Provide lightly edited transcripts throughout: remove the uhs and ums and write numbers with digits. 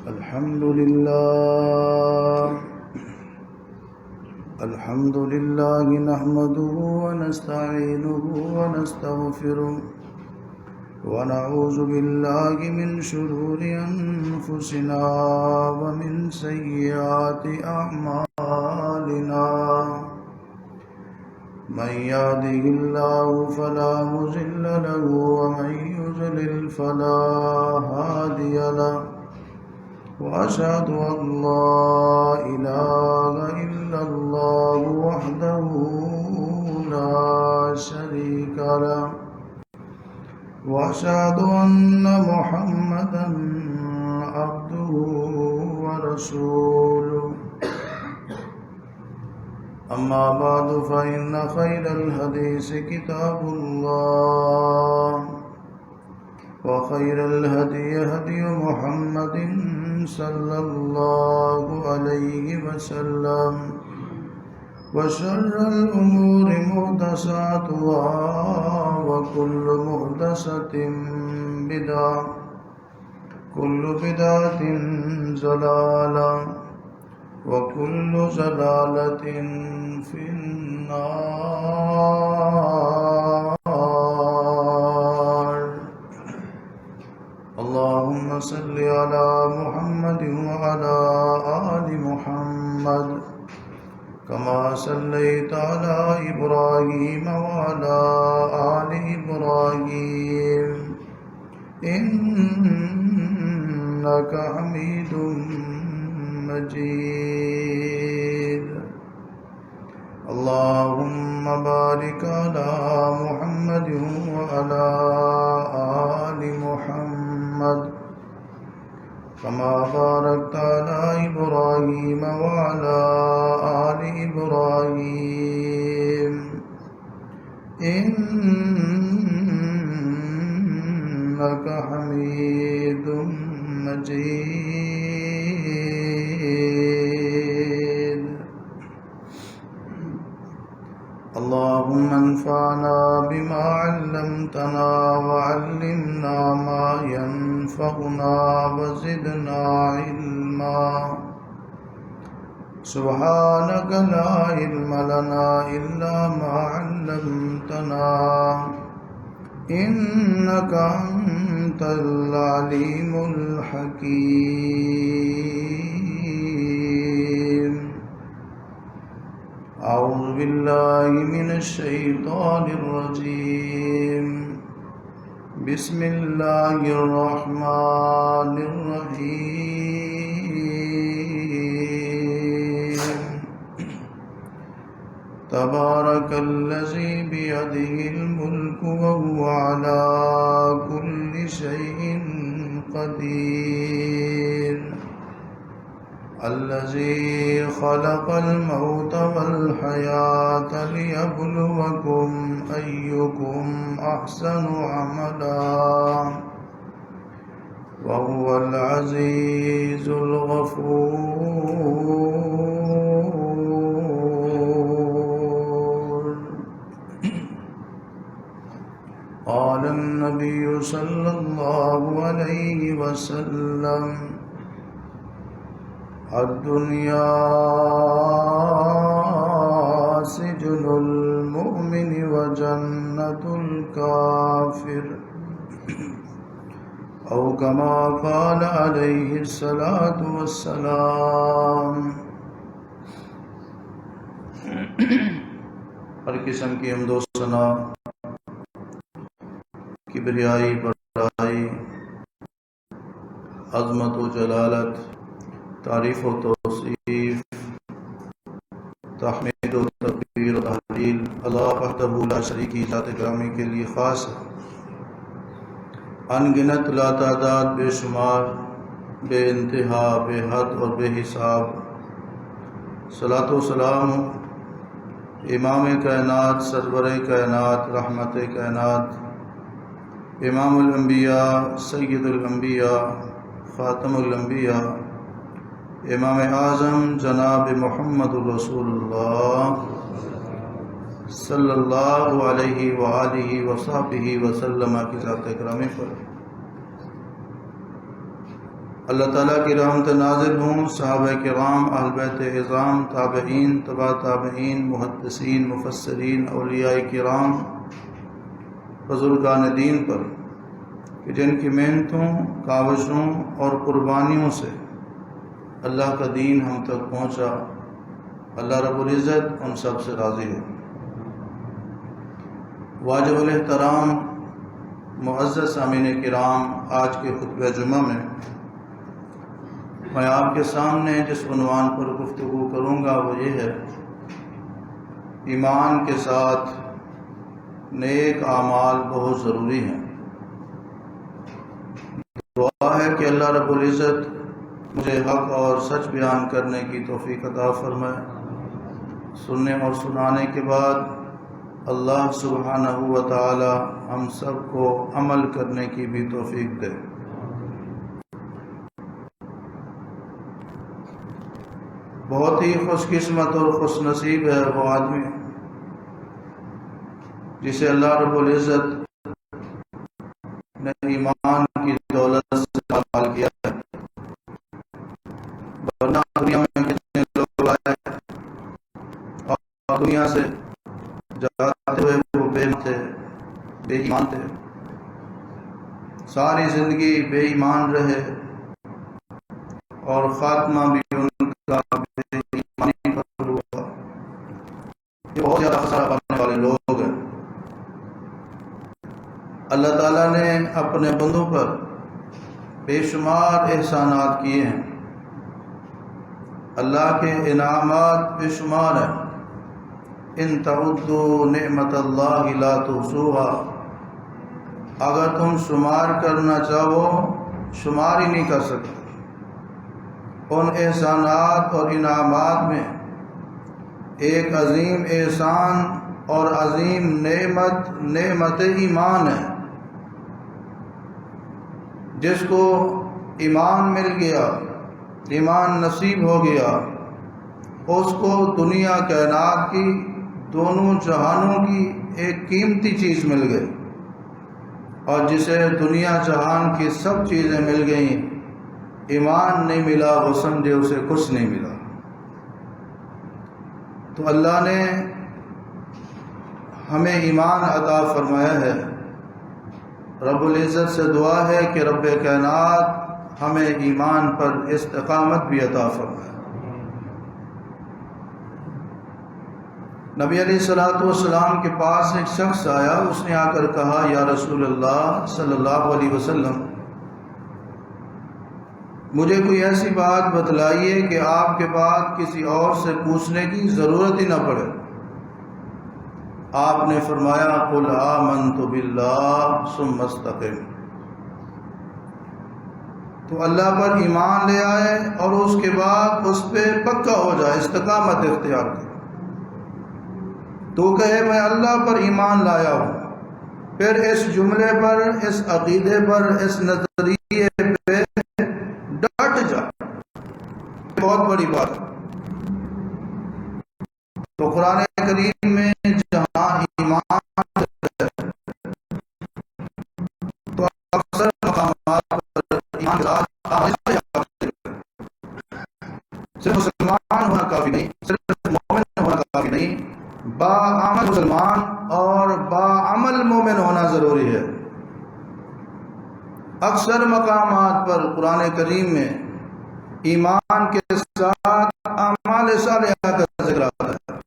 الحمد لله نحمده ونستعينه ونستغفره ونعوذ بالله من شرور أنفسنا ومن سيئات أعمالنا من يهده الله فلا مضل له ومن يضلل فلا هادي له وأشهد أن لا إله إلا الله وحده لا شريك له وأشهد أن محمدا عبده ورسوله أما بعد فإن خير الحديث كتاب الله وخير الهدي هدي محمد صلى الله عليه وسلم وشر الأمور محدثاتها وكل محدثة بدعة كل بدعة ضلالة وكل ضلالة في النار. اللهم صل على محمد وعلى آل محمد كما صليت على إبراهيم وعلى آل إبراهيم إنك حميد مجيد. اللهم بارك على محمد وعلى آل محمد كما باركت على إبراهيم وعلى آل إبراهيم إنك حميد مجيد. اللهم انفعنا بما علمتنا وعلمنا ما ينفعنا وزدنا علما. سبحانك لا علم لنا إلا ما علمتنا إنك أنت العليم الحكيم. أعوذ بالله من الشيطان الرجيم. بسم الله الرحمن الرحيم. تبارك الذي بيده الملك وهو على كل شيء قدير. الذي خلق الموت والحياة ليبلوكم أيكم أحسن عملا وهو العزيز الغفور. قال النبي صلى الله عليه وسلم: الدنيا سجن المؤمن وجنة الكافر، أو كما قال عليه الصلاة والسلام. ہر قسم کی حمد و ثنا، کبریائی، بڑائی، عظمت و جلالت، تعریف و توصیف، تحمید و تکبیر و تحلیل اللہ وحدہ لا شریک کی ذات گرامی کے لیے خاص ہے. ان گنت لا تعداد، بے شمار، بے انتہا، بے حد اور بے حساب صلاۃ و سلام امام کائنات، سرور کائنات، رحمت کائنات، امام الانبیاء، سید الانبیاء، خاتم الانبیاء، امام اعظم جناب محمد رسول اللہ صلی اللہ علیہ وآلہ وصحبہ وسلم کی ذات گرامی پر اللہ تعالیٰ کی رحمت نازل ہوں صحابہ کرام، اہل بیت اعظام، تابعین، تبع تابعین، محدثین، مفسرین، اولیاء کرام، بزرگان دین پر کہ جن کی محنتوں، کاوشوں اور قربانیوں سے اللہ کا دین ہم تک پہنچا۔ اللہ رب العزت ان سب سے راضی ہو۔ واجب الاحترام معزز سامعین کرام، آج کے خطبہ جمعہ میں میں آپ کے سامنے جس عنوان پر گفتگو کروں گا وہ یہ ہے، ایمان کے ساتھ نیک اعمال بہت ضروری ہیں۔ دعا ہے کہ اللہ رب العزت مجھے حق اور سچ بیان کرنے کی توفیق عطا فرمائے، سننے اور سنانے کے بعد اللہ سبحانہ و تعالی ہم سب کو عمل کرنے کی بھی توفیق دے۔ بہت ہی خوش قسمت اور خوش نصیب ہے وہ آدمی جسے اللہ رب العزت نے ایمان کی دولت سے مال کیا ہے، ورنہ دنیا میں کتنے لوگ آئے اور دنیا سے جاتے ہوئے وہ بے ایمان تھے، ساری زندگی بے ایمان رہے اور خاتمہ بھی ان کا بے ایمانی پر ہوا۔ یہ بہت زیادہ خسارہ پانے والے لوگ ہیں۔ اللہ تعالیٰ نے اپنے بندوں پر بے شمار احسانات کیے ہیں، اللہ کے انعامات بے شمار ہیں۔ ان تعدوا نعمت اللہ لا تحصوها، اگر تم شمار کرنا چاہو شمار ہی نہیں کر سکتے۔ ان احسانات اور انعامات میں ایک عظیم احسان اور عظیم نعمت ایمان ہے۔ جس کو ایمان مل گیا، ایمان نصیب ہو گیا، اس کو دنیا کائنات کی، دونوں جہانوں کی ایک قیمتی چیز مل گئی، اور جسے دنیا جہان کی سب چیزیں مل گئیں، ایمان نہیں ملا، وہ سمجھے اسے کچھ نہیں ملا۔ تو اللہ نے ہمیں ایمان عطا فرمایا ہے۔ رب العزت سے دعا ہے کہ رب کائنات ہمیں ایمان پر استقامت بھی عطا فرمائے۔ نبی علیہ الصلوۃ والسلام کے پاس ایک شخص آیا، اس نے آ کر کہا، یا رسول اللہ صلی اللہ علیہ وسلم، مجھے کوئی ایسی بات بتلائیے کہ آپ کے بعد کسی اور سے پوچھنے کی ضرورت ہی نہ پڑے۔ آپ نے فرمایا، قل آمنت باللہ ثم استقم، تو اللہ پر ایمان لے آئے اور اس کے بعد اس پہ پکا ہو جائے، استقامت اختیار کرے۔ تو کہے میں اللہ پر ایمان لایا ہوں، پھر اس جملے پر، اس عقیدے پر، اس نظریے پہ ڈٹ جا، بہت بڑی بات ہے۔ تو قرآن کریم میں جہاں ایمان ہے تو اکثر مقامات پر ایمان کے ساتھ صرف مسلمان ہونا کافی نہیں، صرف مومن ہونا کافی نہیں، باعمل مسلمان اور باعمل مومن ہونا ضروری ہے۔ اکثر مقامات پر قرآن کریم میں ایمان کے ساتھ اعمال صالحہ کا ذکر آتا ہے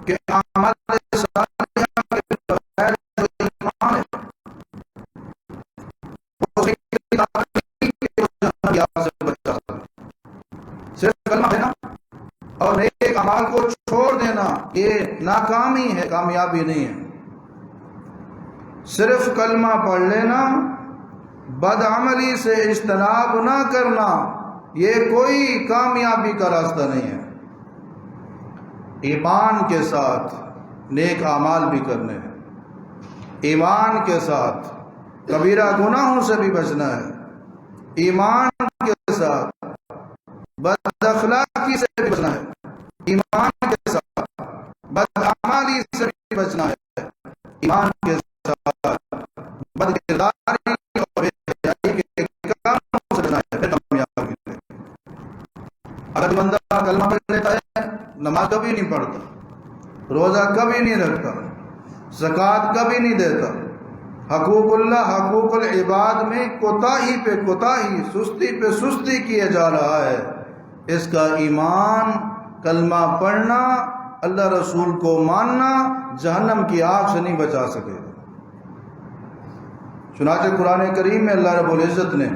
کہ اعمال صالحہ کے بغیر جو ایمان ہے وہ سے بچا سکتا ہے۔ صرف کلمہ ہے نا اور نیک اعمال کو چھوڑ دینا، یہ ناکامی ہے، کامیابی نہیں ہے۔ صرف کلمہ پڑھ لینا، بدعملی سے اجتناب نہ کرنا، یہ کوئی کامیابی کا راستہ نہیں ہے۔ ایمان کے ساتھ نیک اعمال بھی کرنے ہیں، ایمان کے ساتھ کبیرہ گناہوں سے بھی بچنا ہے، ایمان کے ساتھ بد اخلاقی سے بھی بچنا ہے، ایمان کے ساتھ بدعمالی سے بھی بچنا ہے، ایمان کے ساتھ بد کرداری اور بے حیائی کے کلمہ پڑھ لیتا ہے، نماز کبھی نہیں پڑھتا، روزہ کبھی نہیں رکھتا، زکوٰۃ کبھی نہیں دیتا، حقوق اللہ حقوق العباد میں کوتاہی پہ کوتاہی، سستی پہ سستی کیے جا رہا ہے، اس کا ایمان، کلمہ پڑھنا، اللہ رسول کو ماننا جہنم کی آگ سے نہیں بچا سکے گا۔ چنانچہ قرآن کریم میں اللہ رب العزت نے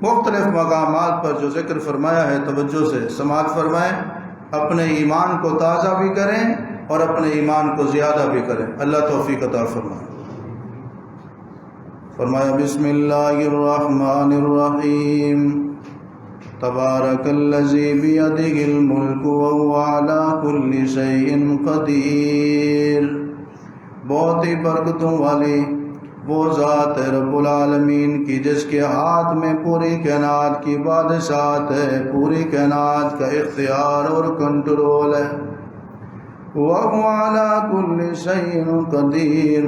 مختلف مقامات پر جو ذکر فرمایا ہے، توجہ سے سماعت فرمائیں، اپنے ایمان کو تازہ بھی کریں اور اپنے ایمان کو زیادہ بھی کریں، اللہ توفیق عطا فرمائے۔ فرمایا بسم اللہ الرحمن الرحیم، تبارک الذی بیدہ الملک وہو علی کل شیء قدیر۔ بہت ہی برکتوں والی وہ ذات ہے رب العالمین کی جس کے ہاتھ میں پوری کائنات کی بادشاہت ہے، پوری کائنات کا اختیار اور کنٹرول ہے۔ وَهُوَ عَلَى كُلِّ شَيْءٍ قَدِيرٌ،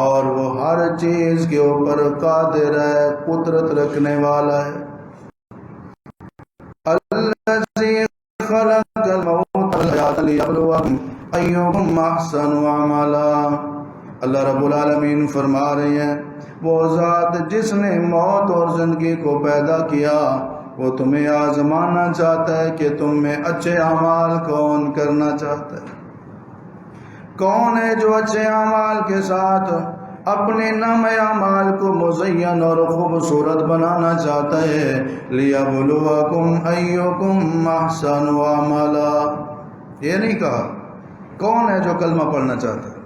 اور وہ ہر چیز کے اوپر قادر ہے، قدرت رکھنے والا ہے۔ الَّذِي خَلَقَ الْمَوْتَ وَالْحَيَاةَ لِيَبْلُوَكُمْ أَيُّكُمْ أَحْسَنُ عَمَلًا۔ اللہ رب العالمین فرما رہے ہیں، وہ ذات جس نے موت اور زندگی کو پیدا کیا، وہ تمہیں آزمانا چاہتا ہے کہ تم میں اچھے اعمال کون کرنا چاہتا ہے، کون ہے جو اچھے اعمال کے ساتھ اپنے نامہ اعمال کو مزین اور خوبصورت بنانا چاہتا ہے۔ لِيَبْلُوَكُمْ أَيُّكُمْ أَحْسَنُ عَمَلًا، یہ نہیں کہا کون ہے جو کلمہ پڑھنا چاہتا ہے،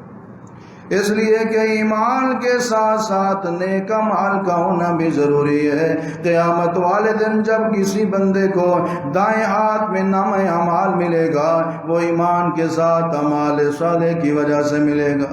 اس لیے کہ ایمان کے ساتھ ساتھ نیک اعمال کا ہونا بھی ضروری ہے۔ قیامت والے دن جب کسی بندے کو دائیں ہاتھ میں نامہ اعمال ملے گا، وہ ایمان کے ساتھ اعمال صالح کی وجہ سے ملے گا۔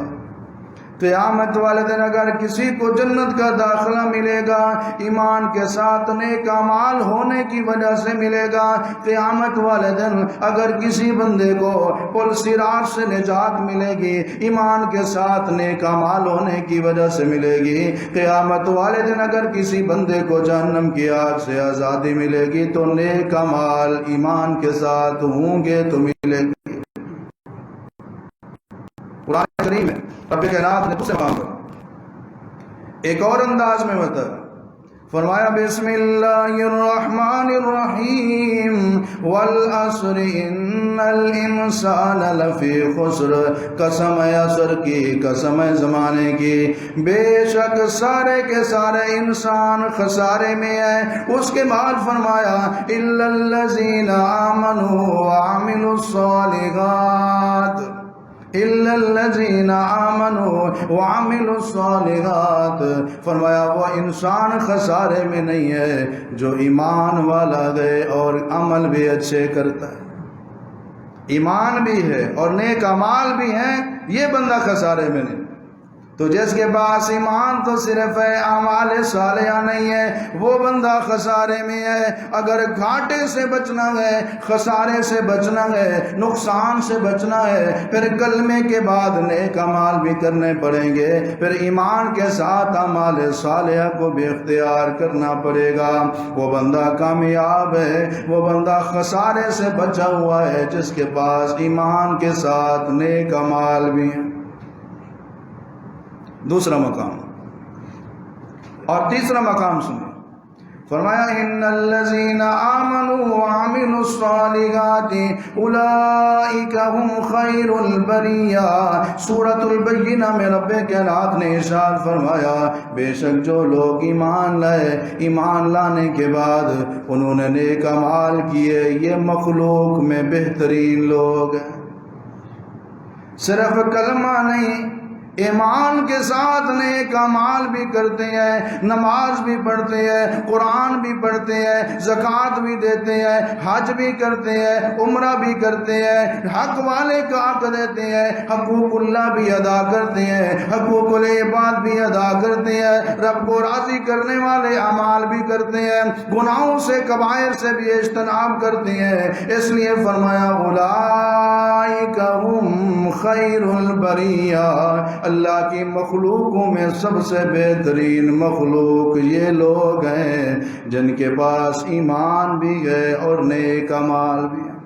قیامت والے دن اگر کسی کو جنت کا داخلہ ملے گا، ایمان کے ساتھ نیک اعمال ہونے کی وجہ سے ملے گا۔ قیامت والے دن اگر کسی بندے کو پل صراط سے نجات ملے گی، ایمان کے ساتھ نیک اعمال ہونے کی وجہ سے ملے گی۔ قیامت والے دن اگر کسی بندے کو جہنم کی آگ سے آزادی ملے گی تو نیک اعمال ایمان کے ساتھ ہوں گے تو ملے گی۔ قرآن کریم میں رب کائنات نے دوسرے مقام پر ایک اور انداز میں بتایا، فرمایا بسم اللہ الرحمن الرحیم، والعصر ان الانسان لفی خسر، قسم ہے عصر کی، قسم ہے زمانے کی، بے شک سارے کے سارے انسان خسارے میں ہے۔ اس کے بعد فرمایا الا الذین آمنوا وعملوا الصالحات، الا الذین آمنوا وعملوا الصالحات، فرمایا وہ انسان خسارے میں نہیں ہے جو ایمان والا ہے اور عمل بھی اچھے کرتا ہے، ایمان بھی ہے اور نیک اعمال بھی ہیں، یہ بندہ خسارے میں نہیں۔ تو جس کے پاس ایمان تو صرف ہے، اعمال صالحہ نہیں ہے، وہ بندہ خسارے میں ہے۔ اگر گھاٹے سے بچنا ہے، خسارے سے بچنا ہے، نقصان سے بچنا ہے، پھر کلمے کے بعد نیک اعمال بھی کرنے پڑیں گے، پھر ایمان کے ساتھ اعمال صالحہ کو بھی اختیار کرنا پڑے گا۔ وہ بندہ کامیاب ہے، وہ بندہ خسارے سے بچا ہوا ہے جس کے پاس ایمان کے ساتھ نیک اعمال بھی ہیں۔ دوسرا مقام اور تیسرا مقام سنیں، فرمایا ان الذین آمنوا وعملوا الصالحات اولئک هم خیر البریہ۔ سورۃ البینہ میں رب کائنات نے ارشاد فرمایا، بے شک جو لوگ ایمان لائے، ایمان لانے کے بعد انہوں نے نیک اعمال کیے، یہ مخلوق میں بہترین لوگ ہیں۔ صرف کلمہ نہیں، ایمان کے ساتھ نیک اعمال بھی کرتے ہیں، نماز بھی پڑھتے ہیں، قرآن بھی پڑھتے ہیں، زکوٰۃ بھی دیتے ہیں، حج بھی کرتے ہیں، عمرہ بھی کرتے ہیں، حق والے کا حق دیتے ہیں، حقوق اللہ بھی ادا کرتے ہیں، حقوق العباد بھی ادا کرتے ہیں، رب کو راضی کرنے والے اعمال بھی کرتے ہیں، گناہوں سے کبائر سے بھی اجتناب کرتے ہیں۔ اس لیے فرمایا اولئک هم خیر البریہ، اللہ کی مخلوقوں میں سب سے بہترین مخلوق یہ لوگ ہیں جن کے پاس ایمان بھی ہے اور نیک اعمال بھی ہے۔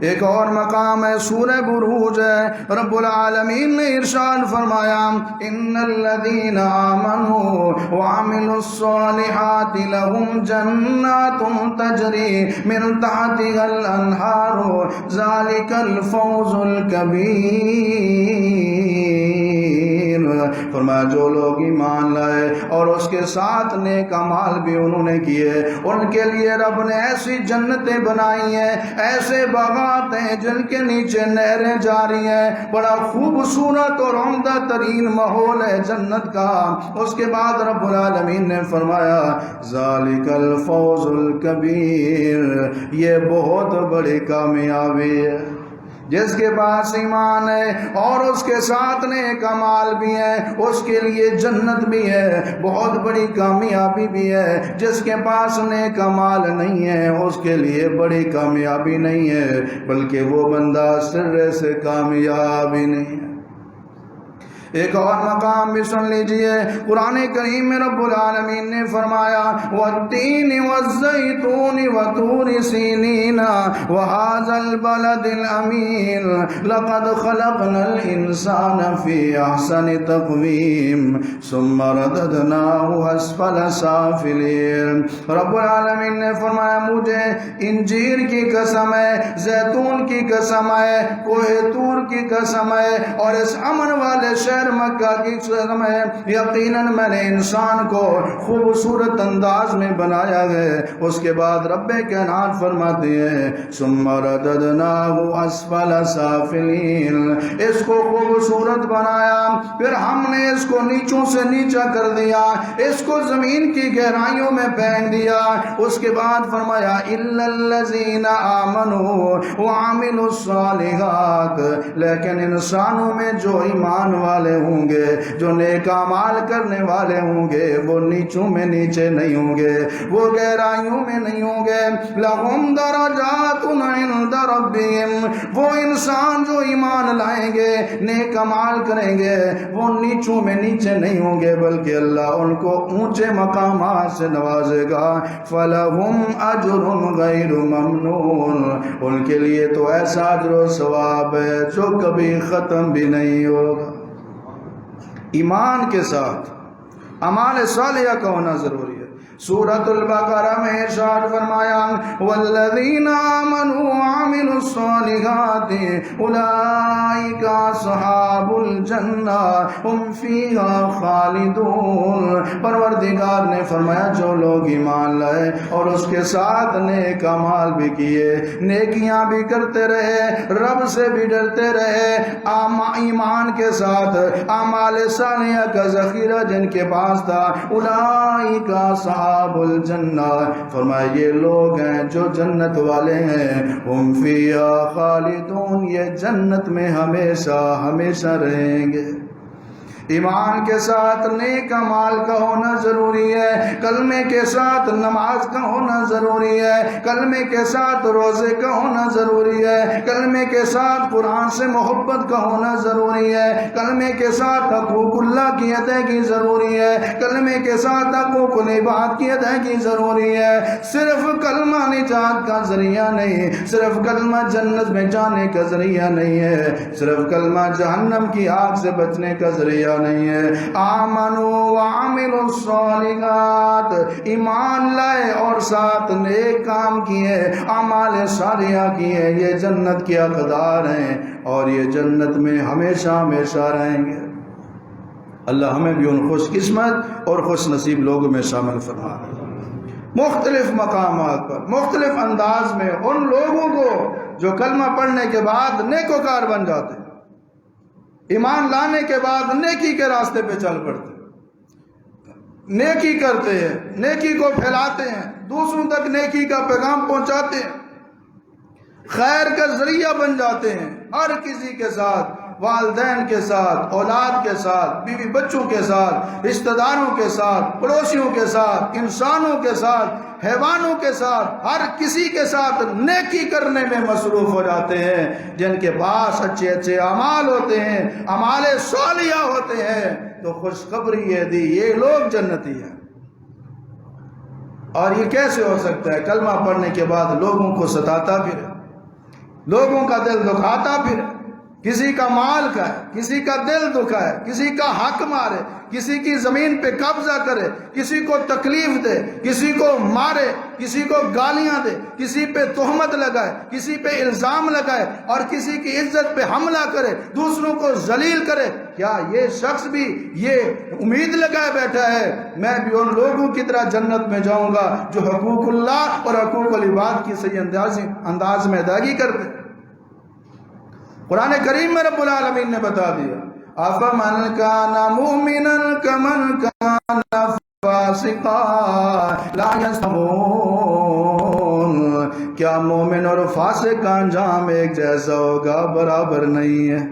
ایک اور مقام ہے سورہ بروج ہے، رب العالمین نے ارشاد فرمایا ان الذین آمنوا وعملوا الصالحات لهم جنات تجری من تحتها الانہار ذلک الفوز الکبیر۔ فرمایا جو لوگ ایمان لائے اور اس کے ساتھ نیک اعمال بھی انہوں نے کیے، ان کے لیے رب نے ایسی جنتیں بنائی ہیں، ایسے باغات ہیں جن کے نیچے نہریں جاری ہیں، بڑا خوبصورت اور عمدہ ترین ماحول ہے جنت کا۔ اس کے بعد رب العالمین نے فرمایا ذالک الفوز الکبیر، یہ بہت بڑی کامیابی ہے۔ جس کے پاس ایمان ہے اور اس کے ساتھ نیک اعمال بھی ہیں، اس کے لیے جنت بھی ہے، بہت بڑی کامیابی بھی ہے۔ جس کے پاس نیک اعمال نہیں ہے اس کے لیے بڑی کامیابی نہیں ہے، بلکہ وہ بندہ سرے سے کامیاب ہی نہیں ہے۔ ایک اور مقام بھی سن لیجئے، قرآن کریم میں رب العالمین نے فرمایا والتین والزیتون وطور سینین وہذا البلد الامین لقد خلقنا الانسان فی احسن تقویم ثم رددناہ اسفل سافلین۔ رب العالمین نے فرمایا مجھے انجیر کی قسم ہے، زیتون کی قسم ہے، کوہ طور کی قسم ہے، اور اس امن والے شہر مکہ کی قسم ہے، یقیناً میں نے انسان کو خوبصورت انداز میں بنایا ہے۔ اس کے بعد رب کائنات فرماتے ہیں ثم رددناہ اسفل سافلین، اس کو خوبصورت بنایا پھر ہم نے اس کو نیچوں سے نیچا کر دیا، اس کو زمین کی گہرائیوں میں پھینک دیا۔ اس کے بعد فرمایا الا الذین آمنوا وعملوا الصالحات، لیکن انسانوں میں جو ایمان والے ہوں گے، جو نیک اعمال کرنے والے ہوں گے، وہ نیچوں میں نیچے نہیں ہوں گے، وہ گہرائیوں میں نہیں ہوں گے۔ لہم درجات عند ربہم، وہ انسان جو ایمان لائیں گے، نیک اعمال کریں گے، وہ نیچوں میں نیچے نہیں ہوں گے، بلکہ اللہ ان کو اونچے مقامات سے نوازے گا۔ فلہم اجر غیر ممنون، ان کے لیے تو ایسا اجر و ثواب ہے جو کبھی ختم بھی نہیں ہوگا۔ ایمان کے ساتھ اعمال صالحہ کا ہونا ضروری ہے۔ سورۃ البقرہ میں ارشاد فرمایا والذین آمنوا وعملوا الصالحات اولئک اصحاب الجنہ ہم فیہا خالدون۔ پروردگار نے فرمایا جو لوگ ایمان لائے اور اس کے ساتھ نیک اعمال بھی کیے، نیکیاں بھی کرتے رہے، رب سے بھی ڈرتے رہے، ایمان کے ساتھ اعمال صالحہ کا ذخیرہ جن کے پاس تھا، اولئک اصحاب الجنہ، فرمایا یہ لوگ ہیں جو جنت والے ہیں، ہم فیہا خالدون، یہ جنت میں ہمیشہ ہمیشہ رہیں گے۔ ایمان کے ساتھ نیک اعمال کا ہونا ضروری ہے، کلمے کے ساتھ نماز کا ہونا ضروری ہے، کلمے کے ساتھ روزے کا ہونا ضروری ہے، کلمے کے ساتھ قرآن سے محبت کا ہونا ضروری ہے، کلمے کے ساتھ حقوق اللہ کی ادائیگی ضروری ہے، کلمے کے ساتھ حقوق العباد کی ادائیگی ضروری ہے۔ صرف کلمہ نجات کا ذریعہ نہیں، صرف کلمہ جنت میں جانے کا ذریعہ نہیں ہے، صرف کلمہ جہنم کی آگ سے بچنے کا ذریعہ نہیں ہے۔ آمنوا وعملوا الصالحات، ایمان لائے اور ساتھ نیک کام کیے، اعمال صالحہ کیے، یہ جنت کے حقدار ہیں اور یہ جنت میں ہمیشہ ہمیشہ رہیں گے۔ اللہ ہمیں بھی ان خوش قسمت اور خوش نصیب لوگوں میں شامل فرما۔ مختلف مقامات پر مختلف انداز میں ان لوگوں کو جو کلمہ پڑھنے کے بعد نیکوکار بن جاتے ہیں، ایمان لانے کے بعد نیکی کے راستے پہ چل پڑتے ہیں، نیکی کرتے ہیں، نیکی کو پھیلاتے ہیں، دوسروں تک نیکی کا پیغام پہنچاتے ہیں، خیر کا ذریعہ بن جاتے ہیں، ہر کسی کے ساتھ، والدین کے ساتھ، اولاد کے ساتھ، بیوی بچوں کے ساتھ، رشتہ داروں کے ساتھ، پڑوسیوں کے ساتھ، انسانوں کے ساتھ، حیوانوں کے ساتھ، ہر کسی کے ساتھ نیکی کرنے میں مصروف ہو جاتے ہیں۔ جن کے پاس اچھے اچھے اعمال ہوتے ہیں، اعمال صالحہ ہوتے ہیں، تو خوشخبری یہ دی یہ لوگ جنتی ہیں۔ اور یہ کیسے ہو سکتا ہے؟ کلمہ پڑھنے کے بعد لوگوں کو ستاتا پھر، لوگوں کا دل دکھاتا پھر، کسی کا مال کا ہے، کسی کا دل دکھائے، کسی کا حق مارے، کسی کی زمین پہ قبضہ کرے، کسی کو تکلیف دے، کسی کو مارے، کسی کو گالیاں دے، کسی پہ تہمت لگائے، کسی پہ الزام لگائے اور کسی کی عزت پہ حملہ کرے، دوسروں کو ذلیل کرے. کیا یہ شخص بھی یہ امید لگائے بیٹھا ہے میں بھی ان لوگوں کی طرح جنت میں جاؤں گا جو حقوق اللہ اور حقوق العباد کی صحیح انداز میں ادائیگی کرتے؟ قرآن کریم میں رب العالمین نے بتا دیا أَفَمَنْ كَانَ مُؤْمِنًا كَمَنْ كَانَ فَاسِقًا لَا يَسْتَوُونَ. کیا مومن اور فاسق کا انجام ایک جیسا ہوگا؟ برابر نہیں ہے.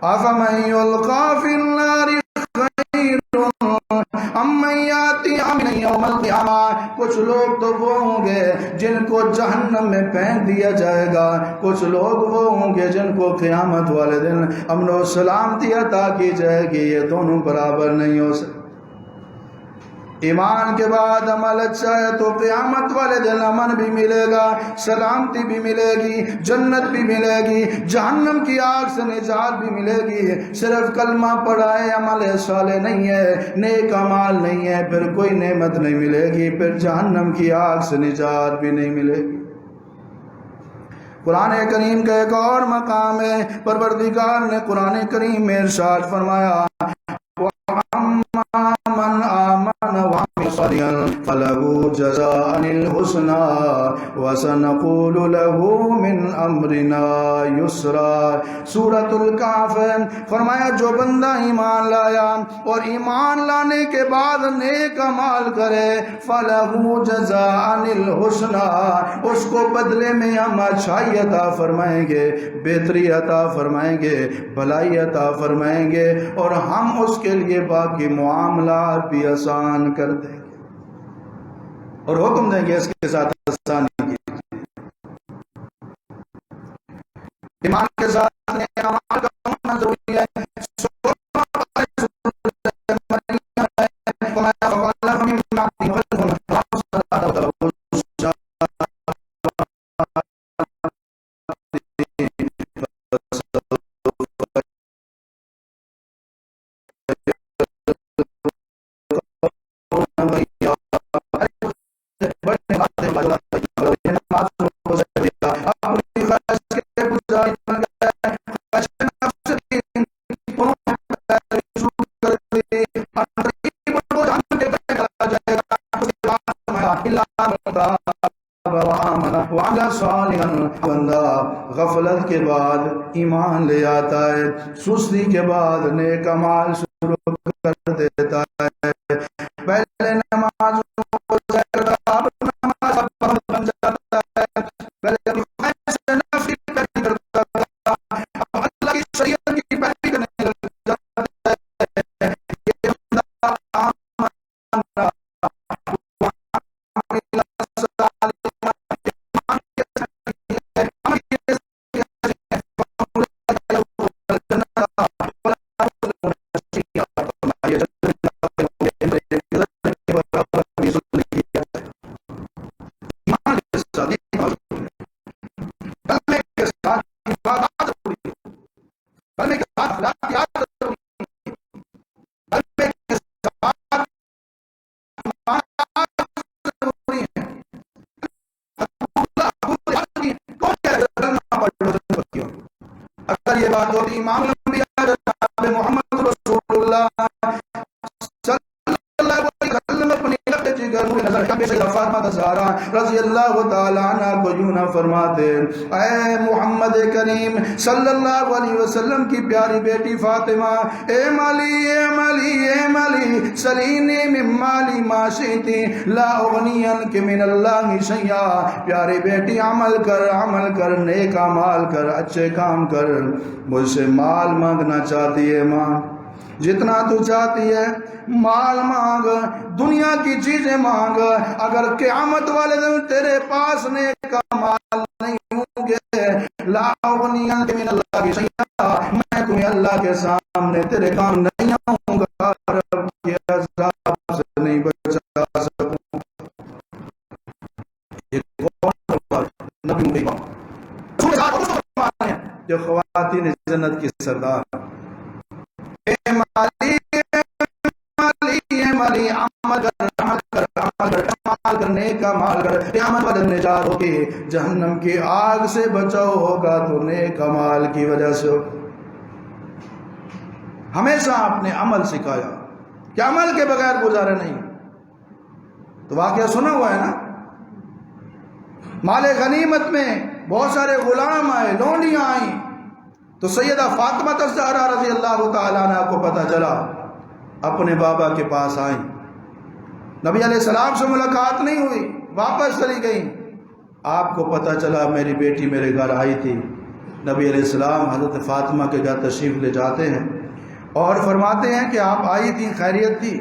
أَفَمَنْ يُلْقَى فِي النَّارِ خَيْرٌ أَمَّنْ يَأْتِي آمِنًا يَوْمَ الْقِيَامَةِ. کچھ لوگ تو وہ ہوں گے جن کو جہنم میں پھینک دیا جائے گا، کچھ لوگ وہ ہوں گے جن کو قیامت والے دن امن و سلامتی عطا کی جائے گی. یہ دونوں برابر نہیں ہو سکتے. ایمان کے بعد عمل اچھا ہے تو قیامت والے دن امن بھی ملے گا، سلامتی بھی ملے گی، جنت بھی ملے گی، جہنم کی آگ سے نجات بھی ملے گی. صرف کلمہ پڑھا ہے، عمل صالح نہیں ہے، نیک اعمال نہیں ہے، پھر کوئی نعمت نہیں ملے گی، پھر جہنم کی آگ سے نجات بھی نہیں ملے گی. قرآن کریم کا ایک اور مقام ہے، پروردگار نے قرآن کریم میں ارشاد فرمایا من آمن وعمل صالحا فله جزاء الحسنى وسنقول له من امرنا یسرا. سورۃ الکہف فرمایا جو بندہ ایمان لایا اور ایمان لانے کے بعد نیک اعمال کرے فله جزاء الحسنى، اس کو بدلے میں ہم اچھائی عطا فرمائیں گے، بہتری عطا فرمائیں گے، بھلائی عطا فرمائیں گے، اور ہم اس کے لیے باقی معاملات بھی آسان کر دیں گے اور حکم دیں گے اس کے ساتھ آسانی کی. ایمان کے ساتھ اعمال کا ہونا ضروری ہے. بندہ غفلت کے بعد ایمان لے آتا ہے، سستی کے بعد نیک اعمال شروع کر دیتا ہے. پہلے نماز بن جاتا ہے، پہلے اللہ کی شریعت کی پیروی کرنے لگ جاتا ہے. اگر یہ بات ہوتی امام الانبیاء جناب محمد رسول اللہ صلی اللہ علیہ وسلم اپنی لقب جگر ہوئے نظر کبھی سیدہ فاطمہ زہرا رضی اللہ تعالیٰ عنہ کو یوں نہ فرماتے اے محمد کریم صلی اللہ علیہ وسلم کی پیاری بیٹی فاطمہ، اے مالی اے مالی اے مالی سلینی من مالی ما شئتی لا اغنی عنک من اللہ شیئا. پیاری بیٹی عمل کر، نیک اعمال کر، اچھے کام کر، مجھ سے مال مانگنا چاہتی ہے مانگ، جتنا تو چاہتی ہے مال مانگ، دنیا کی چیزیں مانگ، اگر قیامت والے دن تیرے پاس نیک مال نہیں ہوں گے لا اغنی عنک من اللہ شیئا، میں تمہیں اللہ کے سامنے تیرے کام نہیں آؤں گا، رب کے عذاب سے نہیں بچا سکوں. یہ کون نبیوں کے امام سردار. اے مالی مالی عمل کر نیک عمل کر، قیامت پر نجات ہوگی، جہنم کی آگ سے بچاؤ ہوگا تو نیک عمل کی وجہ سے. ہمیشہ اپنے عمل سکھایا کہ عمل کے بغیر گزارا نہیں. تو واقعہ سنا ہوا ہے نا، مال غنیمت میں بہت سارے غلام آئے، لونڈیاں آئیں، تو سیدہ فاطمہ الزہرا رضی اللہ تعالیٰ عنہ کو پتہ چلا، اپنے بابا کے پاس آئیں. نبی علیہ السلام سے ملاقات نہیں ہوئی، واپس چلی گئیں. آپ کو پتہ چلا میری بیٹی میرے گھر آئی تھی. نبی علیہ السلام حضرت فاطمہ کے گھر تشریف لے جاتے ہیں اور فرماتے ہیں کہ آپ آئی تھی، خیریت تھی؟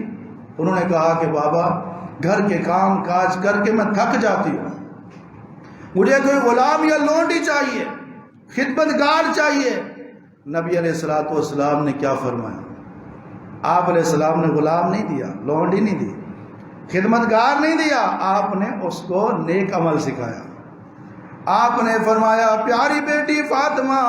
انہوں نے کہا کہ بابا گھر کے کام کاج کر کے میں تھک جاتی ہوں، مجھے کوئی غلام یا لونڈی چاہیے، خدمتگار چاہیے. نبی علیہ السلام نے کیا فرمایا؟ آپ علیہ السلام نے غلام نہیں دیا، لونڈی نہیں دی، خدمتگار نہیں دیا، آپ نے اس کو نیک عمل سکھایا. آپ نے فرمایا پیاری بیٹی فاطمہ،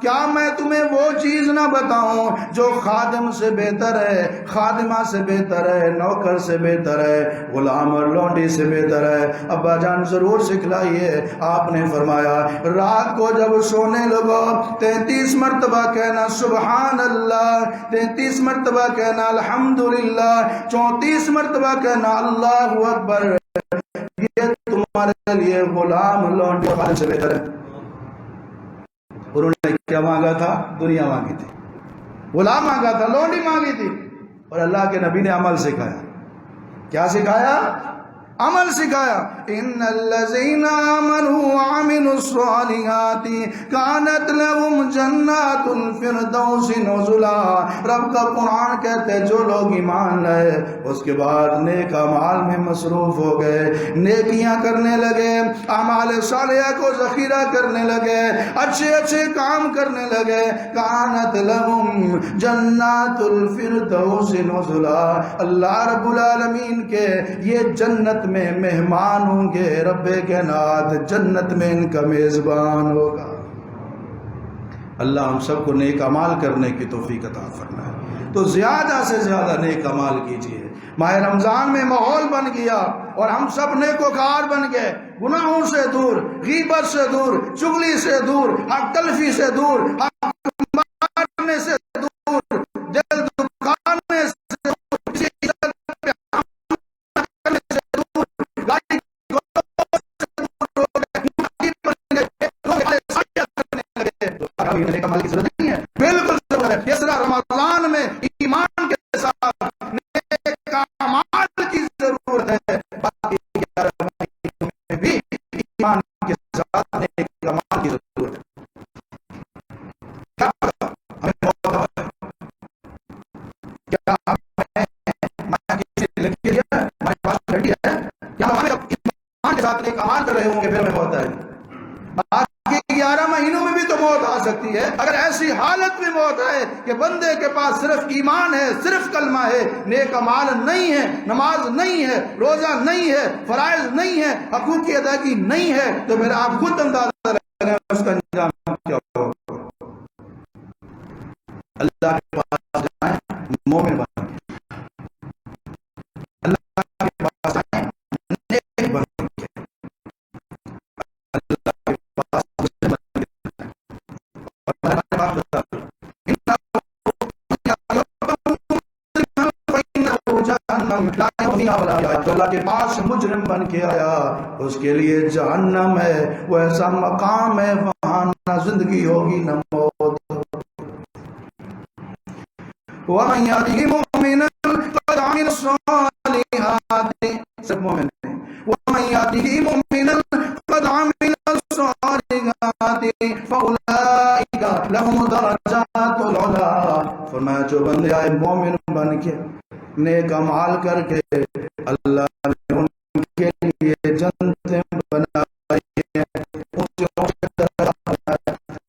کیا میں تمہیں وہ چیز نہ بتاؤں جو خادم سے بہتر ہے، خادمہ سے بہتر ہے، نوکر سے بہتر ہے، غلام اور لونڈی سے بہتر ہے؟ ابا جان ضرور سکھلائیے. آپ نے فرمایا رات کو جب سونے لگو 33 مرتبہ کہنا سبحان اللہ، 33 مرتبہ کہنا الحمدللہ، 34 مرتبہ کہنا اللہ اکبر. یہ تمہارے لیے غلام لونڈی خادم سے بہتر ہے. انہوں نے کیا مانگا تھا؟ دنیا مانگی تھی، غلام مانگا تھا، لونڈی مانگی تھی، اور اللہ کے نبی نے عمل سکھایا. کیا سکھایا؟ عمل سکھایا. ان الذين امنوا وعملوا الصالحات كانت لهم جنات الفردوس نزلا. رب کا قرآن کہتے ہیں جو لوگ ایمان لائے اس کے بعد نیک اعمال میں مصروف ہو گئے، نیکیاں کرنے لگے، اعمال صالحہ کو ذخیرہ کرنے لگے، اچھے اچھے کام کرنے لگے، كانت لهم جنات الفردوس نزلا. اللہ رب العالمین کے یہ جنت میں مہمان ہوں گے، رب کائنات جنت میں ان کا میزبان ہوگا. اللہ ہم سب کو نیک اعمال کرنے کی توفیق عطا فرمائے. تو زیادہ سے زیادہ نیک اعمال کیجیے. ماہ رمضان میں ماحول بن گیا اور ہم سب نیکوکار بن گئے، گناہوں سے دور، غیبت سے دور، چغلی سے دور، حق تلفی سے دور، حق مارنے سے دور، دل دکھانے سے دور، عمل کی ضرورت نہیں ہے، بالکل ضرورت ہے. تیسرا رمضان میں ایمان کے ساتھ نیک اعمال کی ضرورت ہے. باقی 11 مہینوں میں بھی ایمان کے ساتھ نیک اعمال کی ضرورت ہے. کیا پتا ہمیں موقع ہے، کیا ہمیں کسی نے لکھی ہے، ہمارے پاس گھڑی ہے، کیا ہم ایمان کے ساتھ نیک اعمال کر رہے ہوں گے پھر ہمیں موت ہے. 11 مہینوں میں بھی تو موت آ سکتی ہے. اگر ایسی حالت میں موت آئے کہ بندے کے پاس صرف ایمان ہے، صرف کلمہ ہے، نیک اعمال نہیں ہے، نماز نہیں ہے، روزہ نہیں ہے، فرائض نہیں ہے، حقوق کی ادائیگی نہیں ہے، تو پھر آپ خود اندازہ لگائیں اس کا انجام کیا ہوگا. اللہ کے پاس جائیں مومن بنیں، اللہ کے پاس جائیں نیک بنیں، تو اللہ کے پاس مجرم بن کے آیا، اس کے لیے جہنم ہے، وہ ایسا مقام ہے وہاں نہ زندگی ہوگی نہ موت. وَمَنْ يَأْتِهِ مُؤْمِنًا قَدْ عَمِلَ الصَّالِحَاتِ سب مومن ہیں. وَمَنْ يَأْتِهِ مُؤْمِنًا قَدْ عَمِلَ الصَّالِحَاتِ فَأُولَٰئِكَ لَهُمُ دَرَجَاتُ الْعُلَىٰ. فرمایا جو بندے آئے مومن بن کے نیک اعمال کر کے، اللہ نے ان کے لیے جنتیں بنائی ہیں،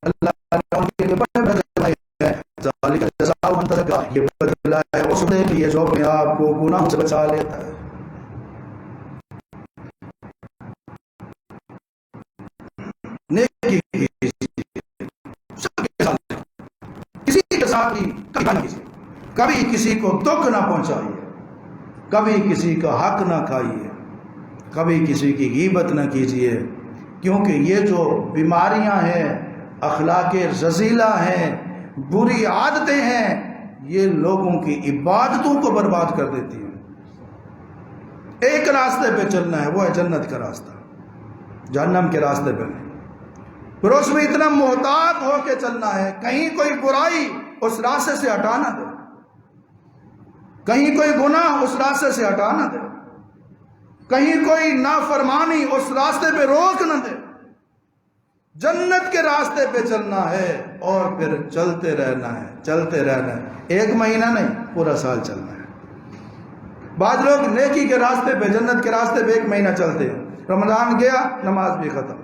اللہ نے ان کے لیے بڑے بدلے بنائے ہیں. ذالک جزاء من تزکیٰ، یہ بدلہ ہے اس نے لیے جو اپنے آپ کو گناہ سے بچا لیتا ہے. نیکی کسی کبھی کسی کو دکھ نہ پہنچائیے، کبھی کسی کا حق نہ کھائیے، کبھی کسی کی غیبت نہ کیجیے، کیونکہ یہ جو بیماریاں ہیں، اخلاق رذیلہ ہیں، بری عادتیں ہیں، یہ لوگوں کی عبادتوں کو برباد کر دیتی ہیں۔ ایک راستے پہ چلنا ہے، وہ ہے جنت کا راستہ، جہنم کے راستے پہ نہیں۔ پھر اس میں اتنا محتاط ہو کے چلنا ہے، کہیں کوئی برائی اس راستے سے ہٹا نہ دے، کہیں کوئی گناہ اس راستے سے ہٹا نہ دے، کہیں کوئی نافرمانی اس راستے پہ روک نہ دے۔ جنت کے راستے پہ چلنا ہے اور پھر چلتے رہنا ہے، چلتے رہنا ہے، 1 مہینہ نہیں، پورا سال چلنا ہے۔ بعض لوگ نیکی کے راستے پہ، جنت کے راستے پہ 1 مہینہ چلتے ہیں، رمضان گیا نماز بھی ختم،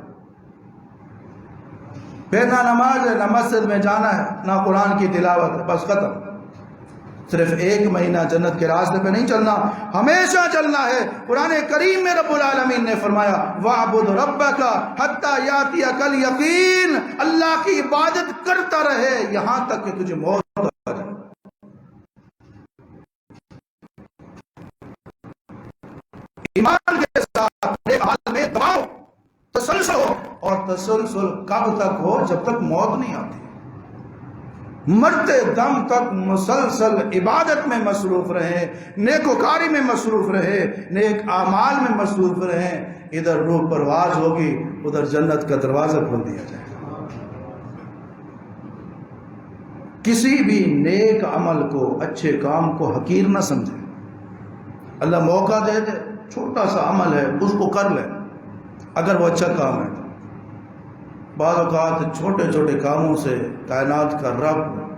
پھر نہ نماز ہے، نہ مسجد میں جانا ہے، نہ قرآن کی تلاوت ہے، بس ختم۔ صرف 1 مہینہ جنت کے راستے پہ نہیں چلنا، ہمیشہ چلنا ہے۔ قرآن کریم میں رب العالمین نے فرمایا وَاعْبُدْ رَبَّكَ حَتَّى يَأْتِيَكَ الْيَقِينُ، اللہ کی عبادت کرتا رہے یہاں تک کہ تجھے موت آ جائے۔ ایمان کے ساتھ ایک حال میں دباؤ، تسلسل ہو، اور تسلسل کب تک ہو؟ جب تک موت نہیں آتی۔ مرتے دم تک مسلسل عبادت میں مصروف رہیں، نیکوکاری میں مصروف رہے، نیک اعمال میں مصروف رہیں، ادھر روح پرواز ہوگی، ادھر جنت کا دروازہ کھول دیا جائے گا۔ کسی بھی نیک عمل کو، اچھے کام کو حقیر نہ سمجھیں۔ اللہ موقع دے دے، چھوٹا سا عمل ہے اس کو کر لیں اگر وہ اچھا کام ہے۔ بعض اوقات چھوٹے چھوٹے کاموں سے کائنات کا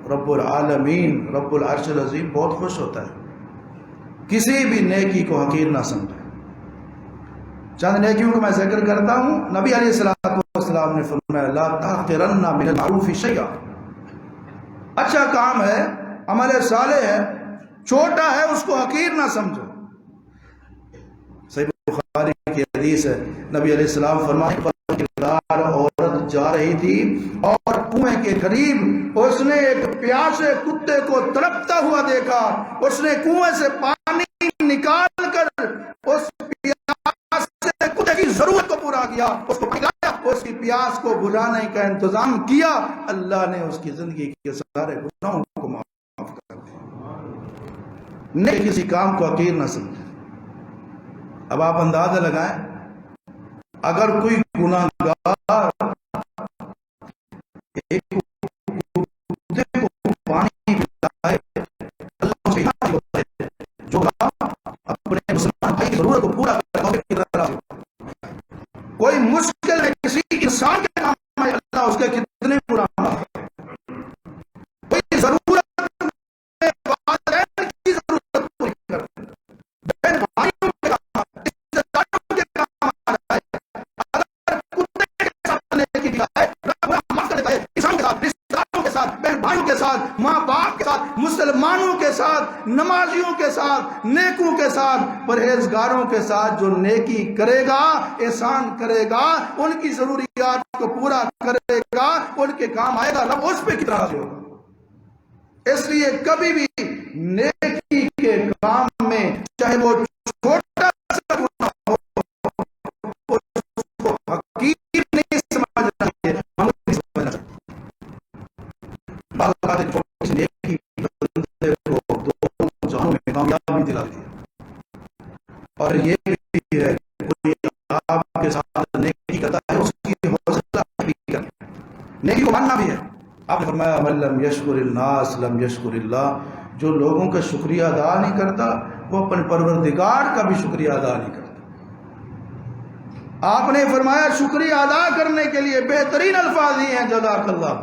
رب العالمین، رب العرش العظیم بہت خوش ہوتا ہے۔ کسی بھی نیکی کو حقیر نہ سمجھیں۔ چند نیکیوں کو میں ذکر کرتا ہوں۔ نبی علیہ السلام نے فرمایا لا تحقرن من المعروف شیئا، اچھا کام ہے، عمل صالح ہے، چھوٹا ہے، اس کو حقیر نہ سمجھو۔ صحیح بخاری کی حدیث ہے، نبی علیہ السلام فرماتے عورت جا رہی تھی اور کنویں کے قریب اس نے ایک پیاسے کتے کو تڑپتا ہوا دیکھا، اس نے کنویں سے پانی نکال کر اس پیاسے کتے کی ضرورت کو پورا کیا، اس کو پلایا، اس کی پیاس کو بجھانے کا انتظام کیا، اللہ نے اس کی زندگی کے سارے گناہوں کو معاف کر دیا۔ نہیں کسی کام کو حقیر نہ سمجھیں۔ اب آپ اندازہ لگائیں، اگر کوئی گناہگار ایک کتے کو پانی پلائے، اللہ سے یاد ہوتا ہے جو اپنے مسلمان بھائی کی ضرورت کو پورا کرتا ہے۔ کوئی مشکل ہے کسی انسان کے کام میں، اللہ اس کے کتنے پورا ہے۔ کوئی ضرورت میں والدین کی ضرورت پوری کرتے ہیں، بہن بھائیوں کے کام، رشتہ داروں کے کام آ رہا ہے۔ بہن بھائیوں کے ساتھ، ماں باپ کے ساتھ، مسلمانوں کے ساتھ، نمازیوں کے ساتھ، نیکوں کے ساتھ، پرہیزگاروں کے ساتھ جو نیکی کرے گا، احسان کرے گا، ان کی ضروریات کو پورا کرے گا، ان کے کام آئے گا، رب اس پہ کتنا راضی ہوگا۔ اس لیے کبھی بھی نیکی کے کام میں چاہے وہ چھوٹا سا گناہ ہو، اس کو حقیر نہیں سمجھنا چاہیے، معمولی سمجھنا چاہیے۔ نیکی بندے کو دونوں جہانوں میں کامیابی دلاتی ہے۔ اور یہ بھی ہے کوئی آپ کے ساتھ نیکی کرتا ہے، اس کی حوصلہ بھی کرنا، نیکی کو ماننا بھی ہے۔ آپ نے فرمایا من لم یشکر الناس لم یشکر اللہ، جو لوگوں کا شکریہ ادا نہیں کرتا وہ اپنے پروردگار کا بھی شکریہ ادا نہیں کرتا۔ آپ نے فرمایا شکریہ ادا کرنے کے لیے بہترین الفاظ ہی ہیں جزاک اللہ۔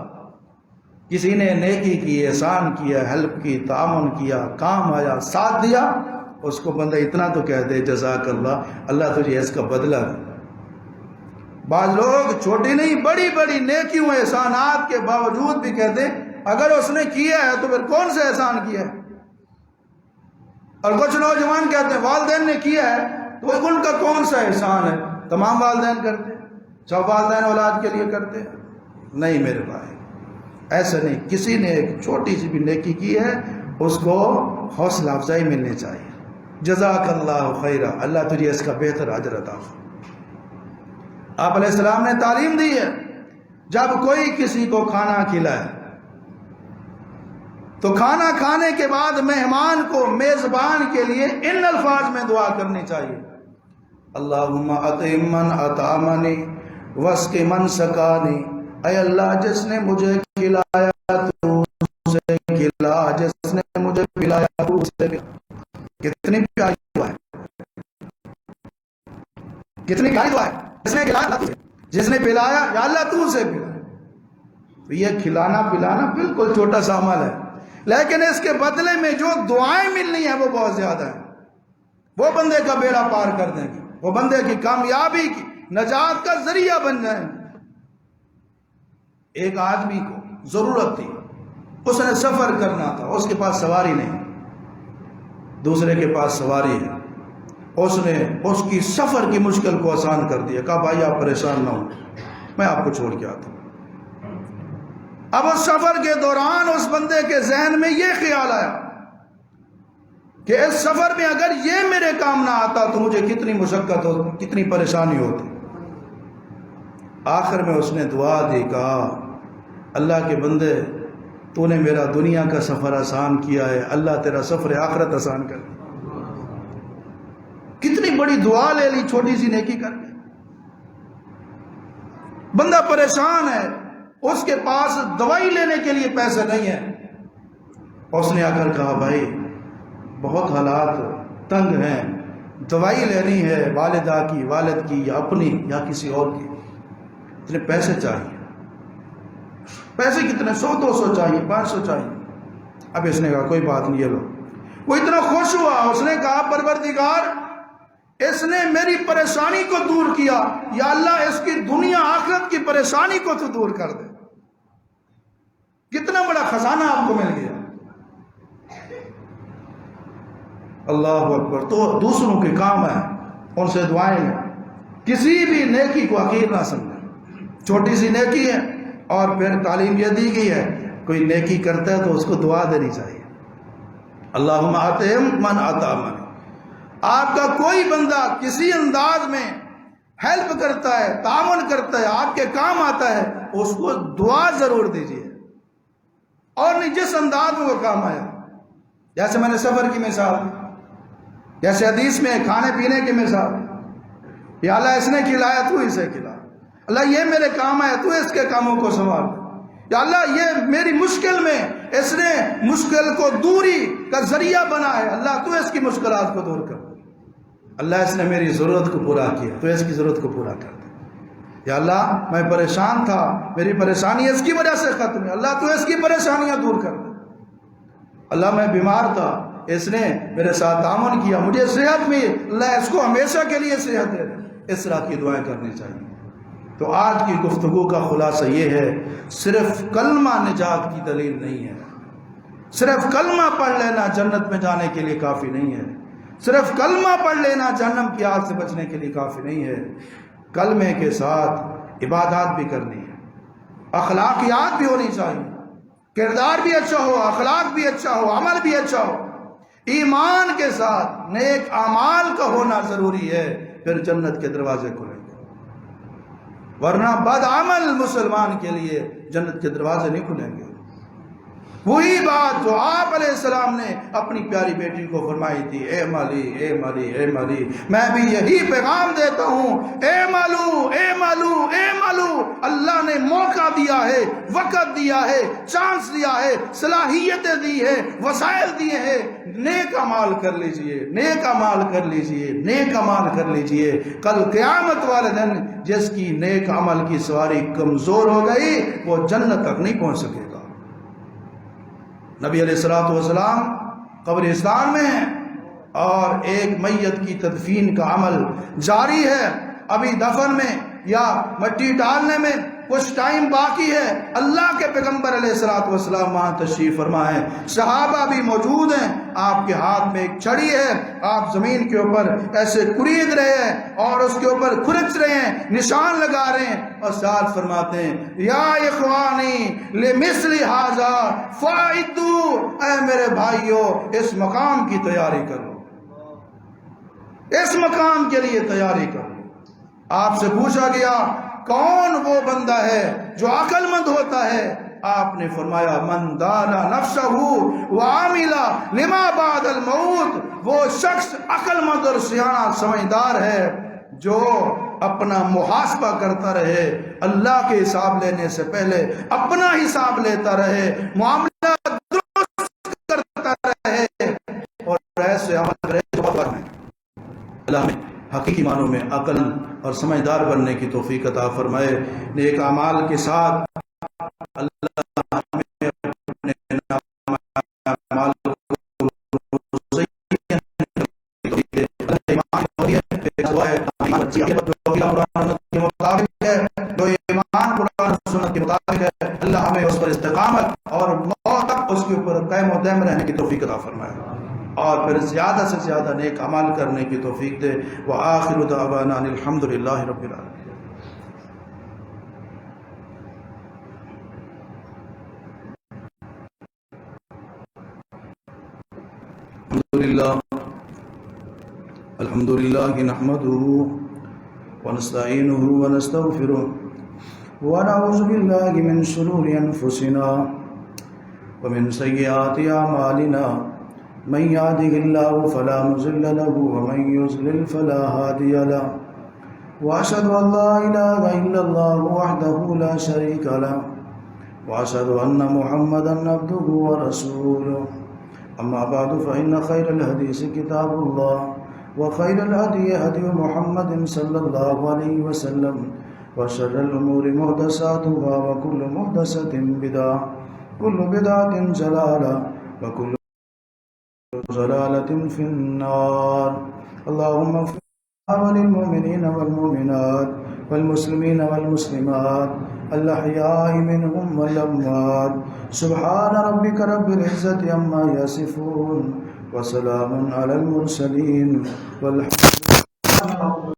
کسی نے نیکی کی، احسان کیا، ہیلپ کی، تعاون کیا، کام آیا، ساتھ دیا، اس کو بندہ اتنا تو کہہ دے جزاک اللہ، اللہ تجھے اس کا بدلہ دے۔ بعض لوگ چھوٹی نہیں بڑی بڑی نیکیوں احسانات کے باوجود بھی کہتے ہیں اگر اس نے کیا ہے تو پھر کون سے احسان کیا ہے۔ اور کچھ نوجوان کہتے ہیں والدین نے کیا ہے تو ان کا کون سا احسان ہے، تمام والدین کرتے ہیں، سب والدین اولاد کے لیے کرتے ہیں۔ نہیں میرے بھائی، ایسا نہیں، کسی نے ایک چھوٹی سی بھی نیکی کی ہے اس کو حوصلہ افزائی ملنی چاہیے. جزاک اللہ خیرہ، اللہ تجھے اس کا بہتر اجر عطا فرمائے. آپ علیہ السلام نے تعلیم دی ہے جب کوئی کسی کو کھانا کھلائے تو کھانا کھانے کے بعد مہمان کو، میزبان کے لیے ان الفاظ میں دعا کرنی چاہیے: اللہم اطعم من اطعمنی واسق من سقانی. اے اللہ، جس نے مجھے کھلایا تو اسے کھلا، جس نے مجھے پلایا تو اسے پلا. کتنی پیاری دعا ہے، کتنی پیاری دعا ہے. جس نے کھلایا، جس نے پلایا، یا اللہ تو اسے پلا. تو یہ کھلانا پلانا بالکل چھوٹا سا عمل ہے، لیکن اس کے بدلے میں جو دعائیں ملنی ہیں وہ بہت زیادہ ہیں. وہ بندے کا بیڑا پار کر دیں گے، وہ بندے کی کامیابی کی، نجات کا ذریعہ بن جائیں گے. ایک آدمی کو ضرورت تھی، اس نے سفر کرنا تھا، اس کے پاس سواری نہیں، دوسرے کے پاس سواری ہے. اس نے اس کی سفر کی مشکل کو آسان کر دیا. کہا بھائی آپ پریشان نہ ہوں، میں آپ کو چھوڑ کے آتا ہوں. اب اس سفر کے دوران اس بندے کے ذہن میں یہ خیال آیا کہ اس سفر میں اگر یہ میرے کام نہ آتا تو مجھے کتنی مشقت ہوتی، کتنی پریشانی ہوتی. آخر میں اس نے دعا دی، کہا اللہ کے بندے، تو نے میرا دنیا کا سفر آسان کیا ہے، اللہ تیرا سفر آخرت آسان کر. کتنی بڑی دعا لے لی چھوٹی سی نیکی کر کے. بندہ پریشان ہے، اس کے پاس دوائی لینے کے لیے پیسے نہیں ہیں. اس نے آ کر کہا بھائی بہت حالات تنگ ہیں، دوائی لینی ہے والدہ کی، والد کی، یا اپنی یا کسی اور کی. اتنے پیسے چاہیے. پیسے کتنے؟ 100 200 چاہیے، 500 چاہیے. اب اس نے کہا کوئی بات نہیں، یہ لو. وہ اتنا خوش ہوا، اس نے کہا پروردگار، اس نے میری پریشانی کو دور کیا، یا اللہ اس کی دنیا آخرت کی پریشانی کو تو دور کر دے. کتنا بڑا خزانہ آپ کو مل گیا. اللہ اکبر. تو دوسروں کے کام ہے، ان سے دعائیں لیں. کسی بھی نیکی کو حقیر نہ سمجھیں. چھوٹی سی نیکی ہے، اور پھر تعلیم یہ دی گئی ہے کوئی نیکی کرتا ہے تو اس کو دعا دینی چاہیے. اللہم اطعم من اطعمنی. آپ کا کوئی بندہ کسی انداز میں ہیلپ کرتا ہے، تعاون کرتا ہے، آپ کے کام آتا ہے، اس کو دعا ضرور دیجیے. اور نہیں جس انداز میں وہ کام آیا، جیسے میں نے سفر کی مثال دی، جیسے حدیث میں کھانے پینے کی مثال، یا اللہ اس نے کھلایا تو اسے کھلا، اللہ یہ میرے کام آیا تو اس کے کاموں کو سنبھال، یا اللہ یہ میری مشکل میں اس نے مشکل کو دوری کا ذریعہ بنا ہے، اللہ تو اس کی مشکلات کو دور کر. اللہ اس نے میری ضرورت کو پورا کیا تو اس کی ضرورت کو پورا کر دے. یا اللہ میں پریشان تھا، میری پریشانی اس کی وجہ سے ختم ہے، اللہ تو اس کی پریشانیاں دور کر دے. اللہ میں بیمار تھا، اس نے میرے ساتھ تعاون کیا، مجھے صحت ملی، اللہ اس کو ہمیشہ کے لیے صحت دے دے. اس طرح کی دعائیں کرنی چاہیے. تو آج کی گفتگو کا خلاصہ یہ ہے، صرف کلمہ نجات کی دلیل نہیں ہے. صرف کلمہ پڑھ لینا جنت میں جانے کے لیے کافی نہیں ہے. صرف کلمہ پڑھ لینا جہنم کی آگ سے بچنے کے لیے کافی نہیں ہے. کلمے کے ساتھ عبادات بھی کرنی ہے، اخلاقیات بھی ہونی چاہیے، کردار بھی اچھا ہو، اخلاق بھی اچھا ہو، عمل بھی اچھا ہو، ایمان کے ساتھ نیک اعمال کا ہونا ضروری ہے. پھر جنت کے دروازے کھلیں گے، ورنہ بد عمل مسلمان کے لیے جنت کے دروازے نہیں کھلیں گے. وہی بات جو آپ علیہ السلام نے اپنی پیاری بیٹی کو فرمائی تھی، اے مالی اے مالی اے مالی، میں بھی یہی پیغام دیتا ہوں، اے مالو اے مالو اے مالو. اللہ نے موقع دیا ہے، وقت دیا ہے، چانس دیا ہے، صلاحیتیں دی ہے، وسائل دیے ہیں. نیک اعمال کر لیجئے، نیک اعمال کر لیجئے، نیک اعمال کر لیجئے. کل قیامت والے دن جس کی نیک عمل کی سواری کمزور ہو گئی وہ جنت تک نہیں پہنچ سکے گا. نبی علیہ الصلوۃ والسلام قبرستان میں ہیں اور ایک میت کی تدفین کا عمل جاری ہے. ابھی دفن میں یا مٹی ڈالنے میں کچھ ٹائم باقی ہے، اللہ کے پیغمبر علیہ الصلوۃ والسلام وہاں تشریف فرما ہے، صحابہ بھی موجود ہیں، آپ کے ہاتھ میں ایک چھڑی ہے، آپ زمین کے اوپر ایسے کرید رہے ہیں اور اس کے اوپر کھرچ رہے ہیں، نشان لگا رہے ہیں، اور ساتھ فرماتے ہیں یا اخوانی لمثل ھذا فاعدوا، اے میرے بھائیو اس مقام کی تیاری کرو، اس مقام کے لیے تیاری کرو۔ آپ سے پوچھا گیا کون وہ بندہ ہے جو عقل مند ہوتا ہے؟ آپ نے فرمایا من دانا نفسہ وعمل لما بعد الموت، وہ شخص عقل مند اور سیاح سمجھدار ہے جو اپنا محاسبہ کرتا رہے، اللہ کے حساب لینے سے پہلے اپنا حساب لیتا رہے، معاملہ درست کرتا رہے اور ایسے عمل کرے جو بہت ہے۔ اللہ میں حقیقی معنوں میں عقل اور سمجھدار بننے کی توفیق عطا فرمائے۔ نیک اعمال کے ساتھ اللہ ہمیں اپنے اعمال کو جو ایمان قرآن و سنت کے مطابق ہے، اللہ ہمیں اس پر استقامت اور موت تک اس کے اوپر قائم و دائم رہنے کی توفیق عطا فرمائے، اور پھر زیادہ سے زیادہ نیک اعمال کرنے کی توفیق دے۔ وآخر دعوانا ان الحمد للہ رب العالمین۔ الحمد لله نحمده ونستعينه ونستغفره ونعوذ بالله من شرور أنفسنا ومن سيئات أعمالنا، من يهده الله فلا مضل له ومن يضلل فلا هادي له، وأشهد أن لا إله إلا الله وحده لا شريك له، وأشهد أن محمدا عبده ورسوله، أما بعد فإن خير الحديث كتاب الله، وخير الهدي هدي محمد صلى الله عليه وسلم، وشر الأمور محدثاتها، وكل محدثة بدعة، كل بدعة ضلالة، وكل ضلالة في النار۔ اللهم اغفر للمؤمنين والمؤمنات والمسلمين والمسلمات الأحياء منهم والأموات، سبحان ربك رب العزة عما يصفون، وسلام على المرسلين، والحمد لله۔